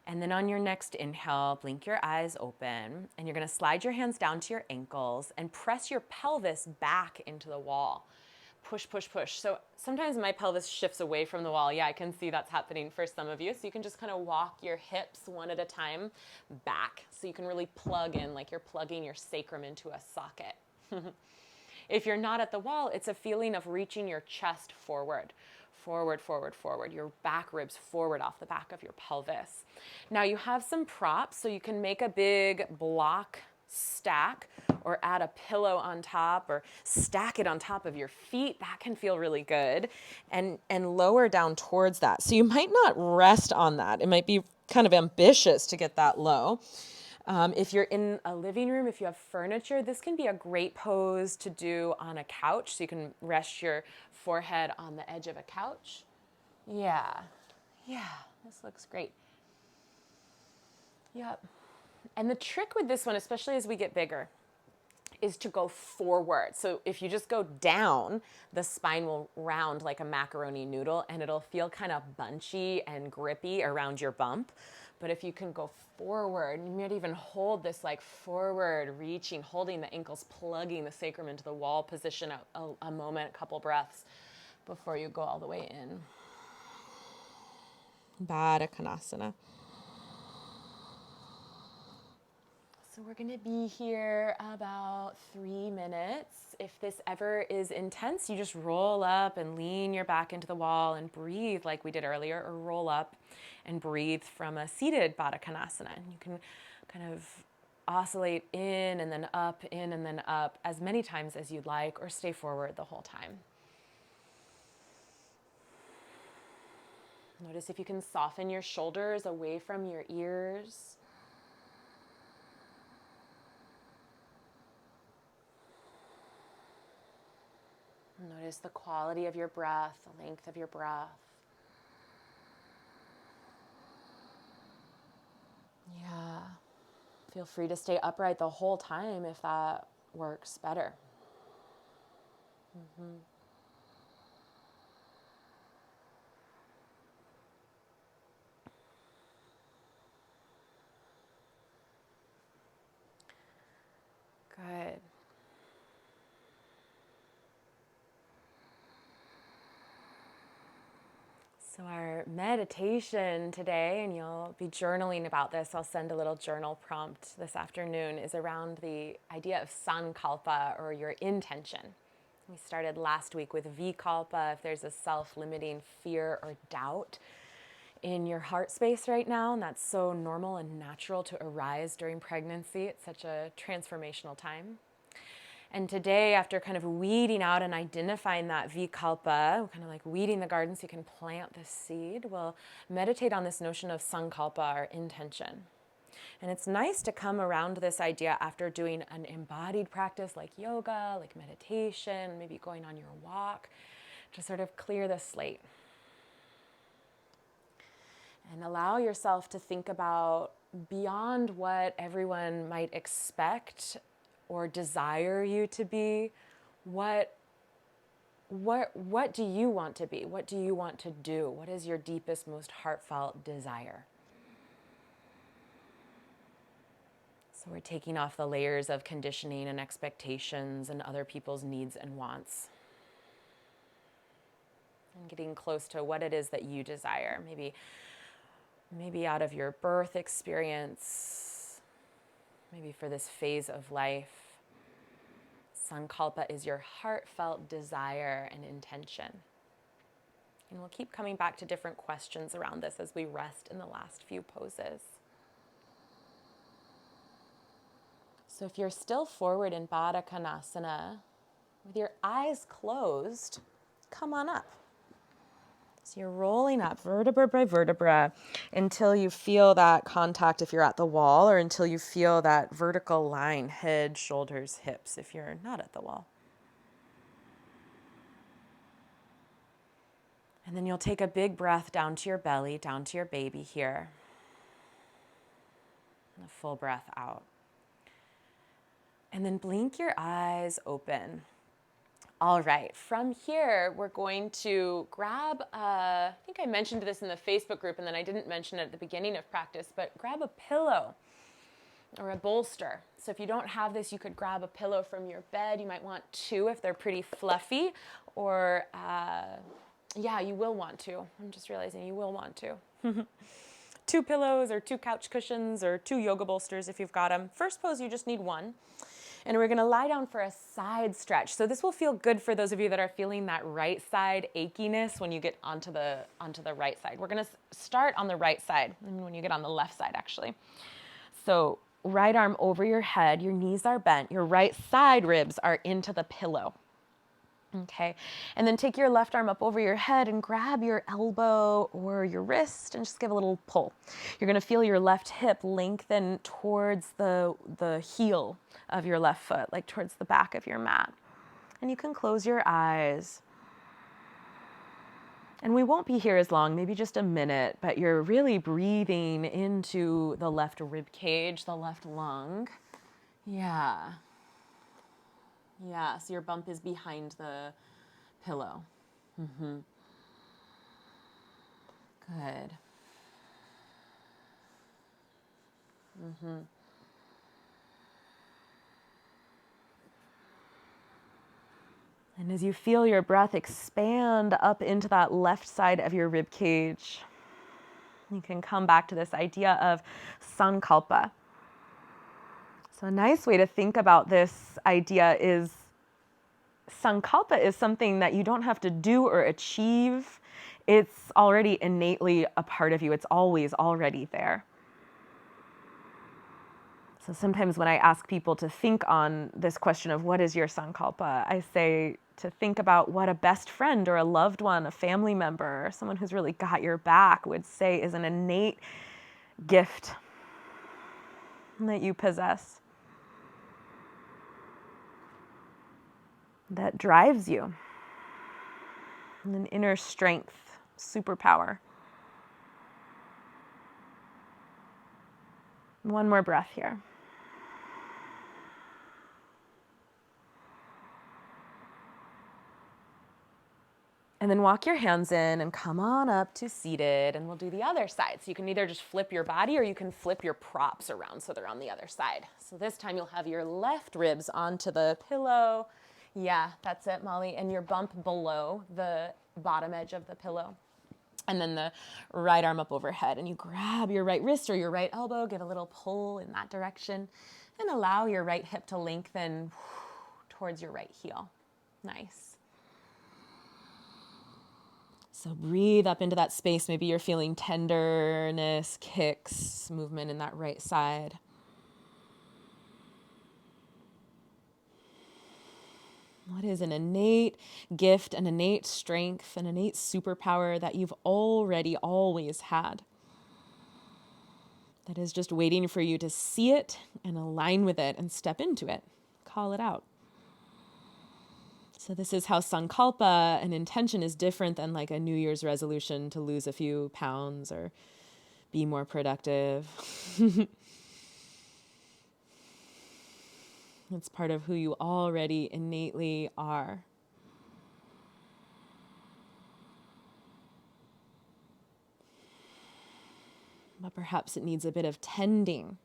And then on your next inhale, blink your eyes open, and you're going to slide your hands down to your ankles and press your pelvis back into the wall. Push, push, push. So sometimes my pelvis shifts away from the wall. Yeah, I can see that's happening for some of you. So you can just kind of walk your hips one at a time back. So you can really plug in like you're plugging your sacrum into a socket. If you're not at the wall, it's a feeling of reaching your chest forward. Forward, forward, forward. Your back ribs forward off the back of your pelvis. Now you have some props, so you can make a big block stack or add a pillow on top or stack it on top of your feet. That can feel really good. And lower down towards that. So you might not rest on that. It might be kind of ambitious to get that low. If you're in a living room, if you have furniture, this can be a great pose to do on a couch. So you can rest your forehead on the edge of a couch. Yeah, this looks great. Yep. And the trick with this one, especially as we get bigger, is to go forward. So if you just go down, the spine will round like a macaroni noodle and it'll feel kind of bunchy and grippy around your bump. But if you can go forward, you might even hold this like forward reaching, holding the ankles, plugging the sacrum into the wall position a moment, a couple breaths before you go all the way in. Baddha Konasana. So we're going to be here about 3 minutes. If this ever is intense, you just roll up and lean your back into the wall and breathe like we did earlier, or roll up and breathe from a seated Baddha Konasana. And you can kind of oscillate in and then up, in and then up as many times as you'd like, or stay forward the whole time. Notice if you can soften your shoulders away from your ears. Notice the quality of your breath, the length of your breath. Yeah. Feel free to stay upright the whole time if that works better. Good. So our meditation today, and you'll be journaling about this, I'll send a little journal prompt this afternoon, is around the idea of sankalpa, or your intention. We started last week with vikalpa. If there's a self-limiting fear or doubt in your heart space right now, and that's so normal and natural to arise during pregnancy. It's such a transformational time. And today, after kind of weeding out and identifying that vikalpa, kind of like weeding the garden so you can plant the seed, we'll meditate on this notion of sankalpa, or intention. And it's nice to come around this idea after doing an embodied practice like yoga, like meditation, maybe going on your walk, to sort of clear the slate. And allow yourself to think about beyond what everyone might expect or desire you to be. What do you want to be? What do you want to do? What is your deepest, most heartfelt desire? So we're taking off the layers of conditioning and expectations and other people's needs and wants, and getting close to what it is that you desire. Maybe out of your birth experience, maybe for this phase of life. Sankalpa is your heartfelt desire and intention. And we'll keep coming back to different questions around this as we rest in the last few poses. So if you're still forward in Baddha Konasana, with your eyes closed, come on up. So you're rolling up vertebra by vertebra until you feel that contact if you're at the wall, or until you feel that vertical line, head, shoulders, hips, if you're not at the wall. And then you'll take a big breath down to your belly, down to your baby here. And a full breath out. And then blink your eyes open. All right, from here, we're going to grab, I think I mentioned this in the Facebook group and then I didn't mention it at the beginning of practice, but grab a pillow or a bolster. So if you don't have this, you could grab a pillow from your bed. You might want two if they're pretty fluffy, or yeah, you will want to. I'm just realizing you will want to. Two pillows or two couch cushions or two yoga bolsters if you've got them. First pose, you just need one. And we're gonna lie down for a side stretch. So this will feel good for those of you that are feeling that right side achiness when you get onto the right side. We're gonna start on the right side, and when you get on the left side actually. So right arm over your head, your knees are bent, your right side ribs are into the pillow. Okay, and then take your left arm up over your head and grab your elbow or your wrist and just give a little pull. You're gonna feel your left hip lengthen towards the heel of your left foot, like towards the back of your mat. And you can close your eyes. And we won't be here as long, maybe just a minute, but you're really breathing into the left rib cage, the left lung. Yeah. Yeah, so your bump is behind the pillow. Mm-hmm. Good. Mm-hmm. And as you feel your breath expand up into that left side of your rib cage, you can come back to this idea of sankalpa. So a nice way to think about this idea is sankalpa is something that you don't have to do or achieve. It's already innately a part of you. It's always already there. So sometimes when I ask people to think on this question of what is your sankalpa, I say to think about what a best friend or a loved one, a family member, or someone who's really got your back would say is an innate gift that you possess, that drives you, an inner strength, superpower. One more breath here. And then walk your hands in and come on up to seated, and we'll do the other side. So you can either just flip your body or you can flip your props around so they're on the other side. So this time you'll have your left ribs onto the pillow. Yeah, that's it, Molly. And your bump below the bottom edge of the pillow. And then the right arm up overhead. And you grab your right wrist or your right elbow, give a little pull in that direction, and allow your right hip to lengthen towards your right heel. Nice. So breathe up into that space. Maybe you're feeling tenderness, kicks, movement in that right side. What is an innate gift, an innate strength, an innate superpower that you've already always had? That is just waiting for you to see it and align with it and step into it. Call it out. So this is how sankalpa, an intention, is different than like a New Year's resolution to lose a few pounds or be more productive. It's part of who you already innately are. But perhaps it needs a bit of tending.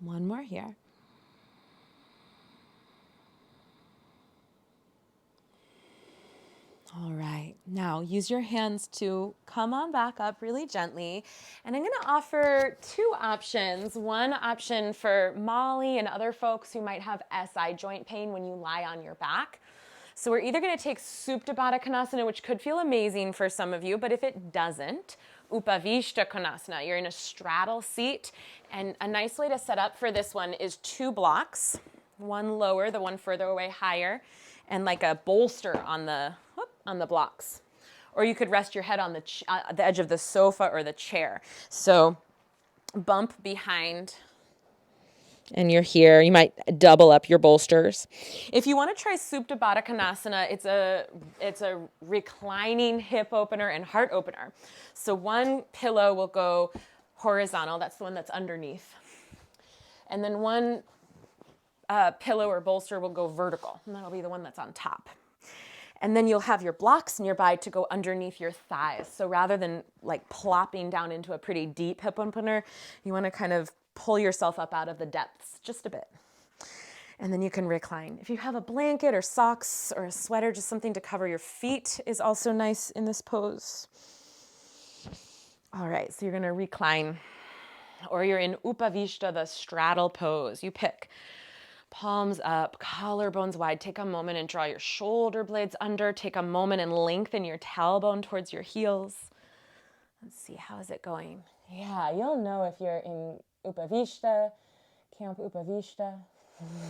One more here. All right, now use your hands to come on back up really gently. And I'm gonna offer two options. One option for Molly and other folks who might have SI joint pain when you lie on your back. So we're either gonna take Supta Baddha Konasana, which could feel amazing for some of you, but if it doesn't, Upavishta Konasana. You're in a straddle seat, and a nice way to set up for this one is two blocks, one lower, the one further away higher, and like a bolster on the blocks. Or you could rest your head on the edge of the sofa or the chair. So bump behind and you're here. You might double up your bolsters. If you want to try Supta Baddha Konasana, it's a reclining hip opener and heart opener. So one pillow will go horizontal. That's the one that's underneath. And then one pillow or bolster will go vertical, and that'll be the one that's on top. And then you'll have your blocks nearby to go underneath your thighs. So rather than like plopping down into a pretty deep hip opener, you want to kind of pull yourself up out of the depths just a bit. And then you can recline. If you have a blanket or socks or a sweater, just something to cover your feet is also nice in this pose. All right, so you're going to recline. Or you're in Upavishta, the straddle pose. You pick. Palms up, collarbones wide. Take a moment and draw your shoulder blades under. Take a moment and lengthen your tailbone towards your heels. Let's see, how is it going? Yeah, you'll know if you're in Upavishta, Camp Upavishta,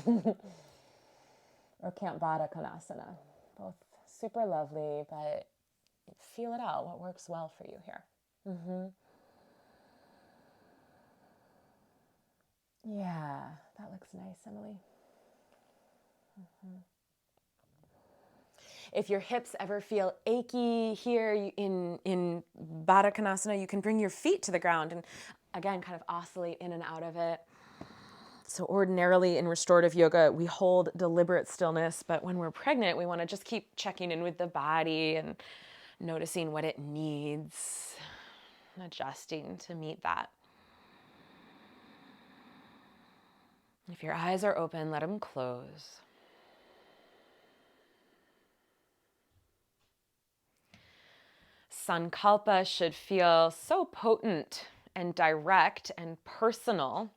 or Camp Baddha Konasana. Both super lovely, but feel it out. What works well for you here? Yeah, that looks nice, Emily. If your hips ever feel achy here in Baddha Konasana, you can bring your feet to the ground and again, kind of oscillate in and out of it. So ordinarily in restorative yoga, we hold deliberate stillness, but when we're pregnant, we want to just keep checking in with the body and noticing what it needs, adjusting to meet that. If your eyes are open, let them close. Sankalpa should feel so potent and direct and personal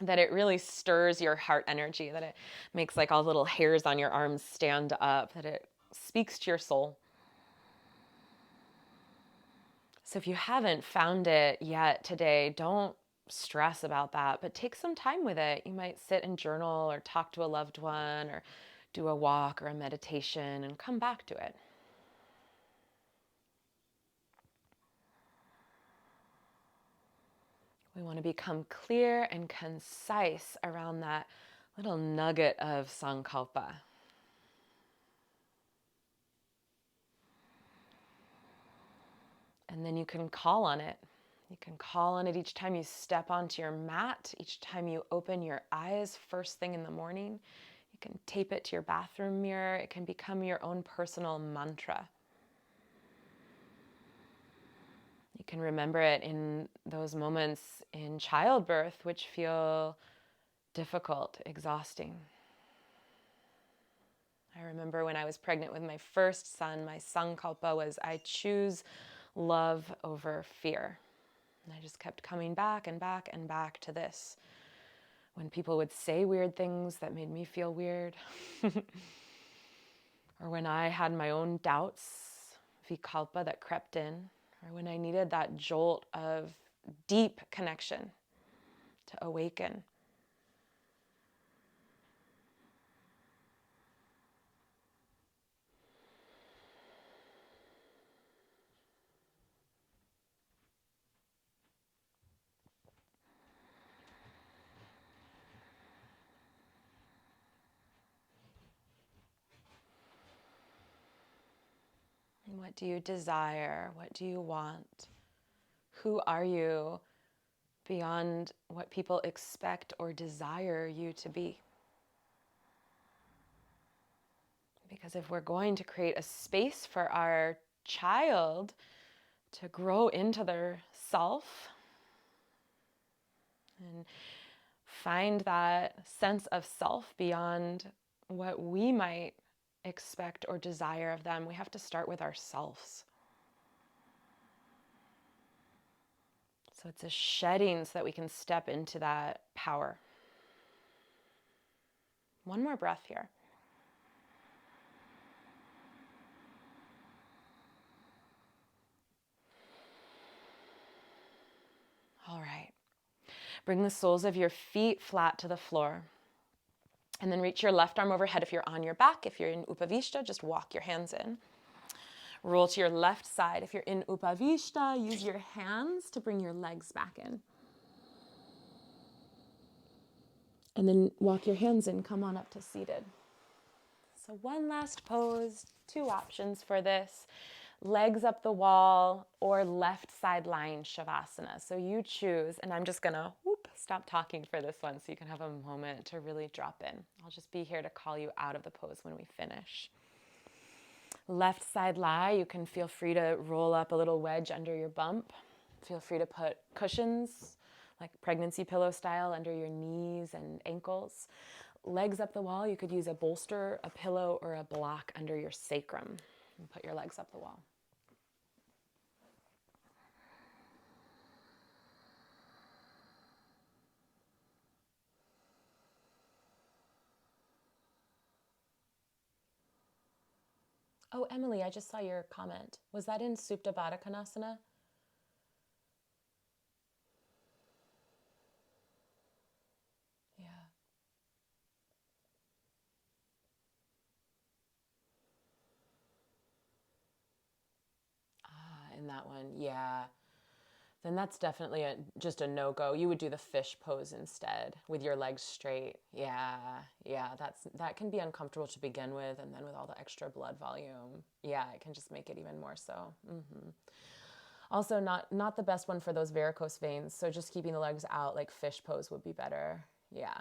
that it really stirs your heart energy, that it makes like all the little hairs on your arms stand up, that it speaks to your soul. So if you haven't found it yet today, don't stress about that, but take some time with it. You might sit and journal or talk to a loved one or do a walk or a meditation and come back to it. We want to become clear and concise around that little nugget of sankalpa. And then you can call on it. You can call on it each time you step onto your mat, each time you open your eyes first thing in the morning. You can tape it to your bathroom mirror. It can become your own personal mantra. You can remember it in those moments in childbirth, which feel difficult, exhausting. I remember when I was pregnant with my first son, my sankalpa was, I choose love over fear. And I just kept coming back and back and back to this. When people would say weird things that made me feel weird, or when I had my own doubts, vikalpa that crept in, or when I needed that jolt of deep connection to awaken. And what do you desire? What do you want? Who are you beyond what people expect or desire you to be? Because if we're going to create a space for our child to grow into their self and find that sense of self beyond what we might expect or desire of them, we have to start with ourselves. So it's a shedding so that we can step into that power. One more breath here. All right. Bring the soles of your feet flat to the floor. And then reach your left arm overhead if you're on your back. If you're in Upavishta, just walk your hands in. Roll to your left side. If you're in Upavishta, use your hands to bring your legs back in. And then walk your hands in, come on up to seated. So one last pose, 2 options for this. Legs up the wall or left side lying Shavasana. So you choose, and I'm just gonna stop talking for this one so you can have a moment to really drop in. I'll just be here to call you out of the pose when we finish. Left side lie, you can feel free to roll up a little wedge under your bump. Feel free to put cushions, like pregnancy pillow style, under your knees and ankles. Legs up the wall, you could use a bolster, a pillow, or a block under your sacrum. And put your legs up the wall. Oh, Emily, I just saw your comment. Was that in Supta Baddha Konasana? Yeah. In that one, yeah. Then that's definitely just a no-go. You would do the fish pose instead with your legs straight. Yeah, that can be uncomfortable to begin with, and then with all the extra blood volume, yeah, it can just make it even more so. Also, not the best one for those varicose veins. So just keeping the legs out, like fish pose, would be better. Yeah.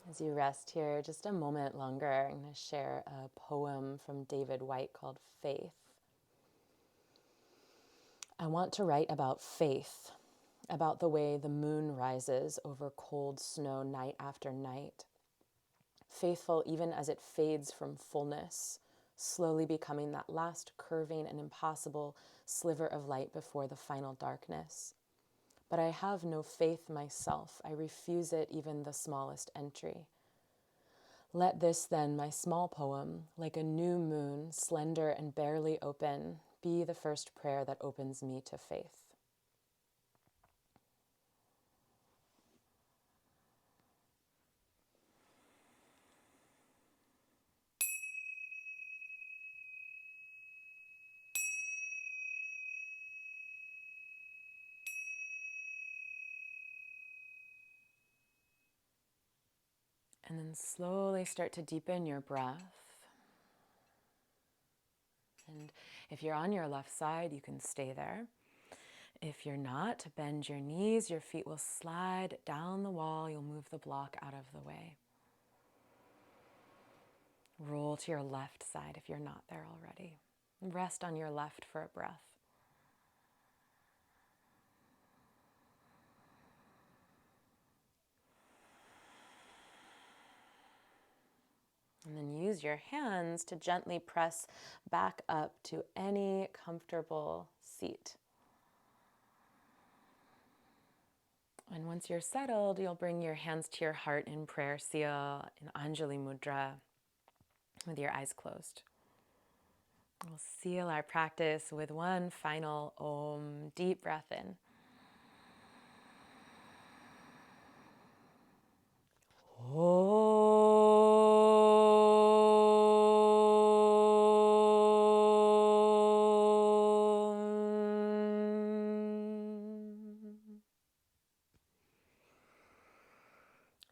As you rest here just a moment longer, I'm going to share a poem from David White called Faith. I want to write about faith, about the way the moon rises over cold snow night after night, faithful even as it fades from fullness, slowly becoming that last curving and impossible sliver of light before the final darkness. But I have no faith myself. I refuse it even the smallest entry. Let this then, my small poem, like a new moon, slender and barely open, be the first prayer that opens me to faith. And then slowly start to deepen your breath. And if you're on your left side, you can stay there. If you're not, bend your knees. Your feet will slide down the wall. You'll move the block out of the way. Roll to your left side if you're not there already. Rest on your left for a breath. And then use your hands to gently press back up to any comfortable seat. And once you're settled, you'll bring your hands to your heart in prayer seal, in Anjali Mudra, with your eyes closed. We'll seal our practice with one final Om. Deep breath in.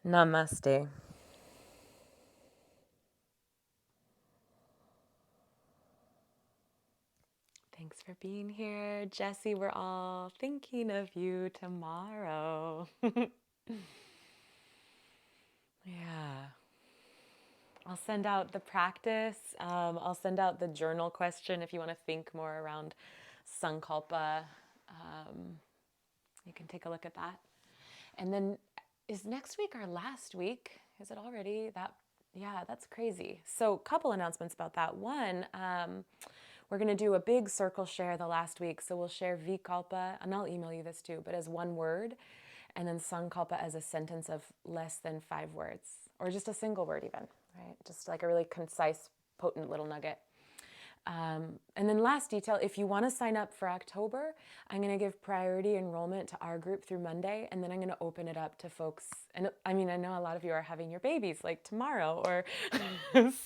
Namaste. Thanks for being here. Jessie, we're all thinking of you tomorrow. Yeah. I'll send out the practice. I'll send out the journal question if you want to think more around Sankalpa. You can take a look at that. And then is next week our last week? Is it already? Yeah, that's crazy. So a couple announcements about that. One, we're going to do a big circle share the last week. So we'll share Vikalpa, and I'll email you this too, but as one word, and then Sankalpa as a sentence of less than 5 words, or just a single word even, right? Just like a really concise, potent little nugget. And then last detail, if you want to sign up for October, I'm going to give priority enrollment to our group through Monday, and then I'm going to open it up to folks. And I mean, I know a lot of you are having your babies like tomorrow or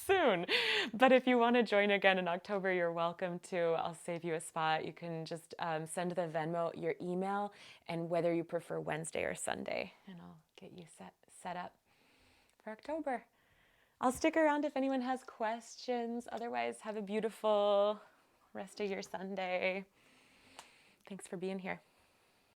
soon, but if you want to join again in October, you're welcome to. I'll save you a spot. You can just send the Venmo your email and whether you prefer Wednesday or Sunday, and I'll get you set up for October. I'll stick around if anyone has questions. Otherwise, have a beautiful rest of your Sunday. Thanks for being here.